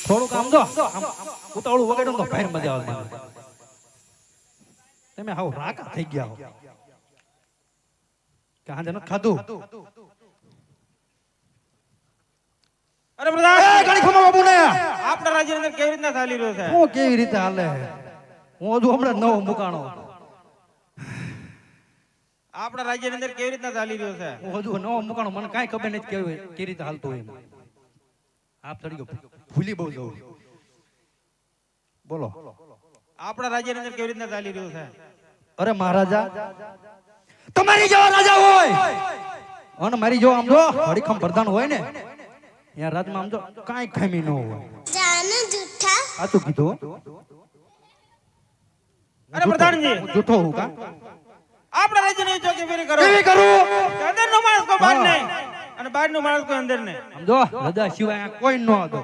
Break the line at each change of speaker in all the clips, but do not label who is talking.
થોડુંક આમ જો ઉતાવળું વગાડો તો ભાઈ મજા આવે તમે હાવ રાકા થઈ ગયા હો કે હાજે ન ખાધું
અરે પ્રધાન
એ ગાડી ખમા બાપુ ને
આપણા રાજ્યની અંદર કેવી રીતના ચાલી રહ્યો છે
હું કેવી રીતે હાલે હું હજુ હમણાં નવો મુકાણો
આપણા રાજ્યની અંદર કેવી રીતના ચાલી રહ્યો છે
હું હજુ નવો મુકાણો મને કાંઈ ખબર નથી કેવી રીતે હાલતું હોય આપ ચડી ગયો ભૂલી બહુ જવું બોલો
આપણા રાજ્યની અંદર કેવી રીતના ચાલી રહ્યો છે
અરે મહારાજા તમારી જેવા રાજા હોય અને મારી જો આમ જો હડીખમ પ્રધાન હોય ને ત્યાં રાજમાં આમ જો કાંઈ ખામી ન હોય સાચું કીધું
અરે પ્રધાનજી
જૂઠો હું કા
આપણા રાજ્યની ચોકીદારી કરો
કેવી કરું
અંદરનો માણસ કોઈ બહાર નહીં અને બહારનો માણસ કોઈ અંદર નહીં
આમ જો રજા સિવાય આ કોઈ ન હતો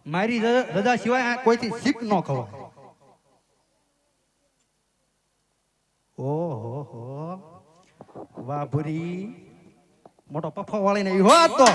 મારી રજા સિવાય આ કોઈથી શીખ ન ખવાય ઓહો વાહ ભૂરી મોટો પફો વાળીને ઈ હોત તો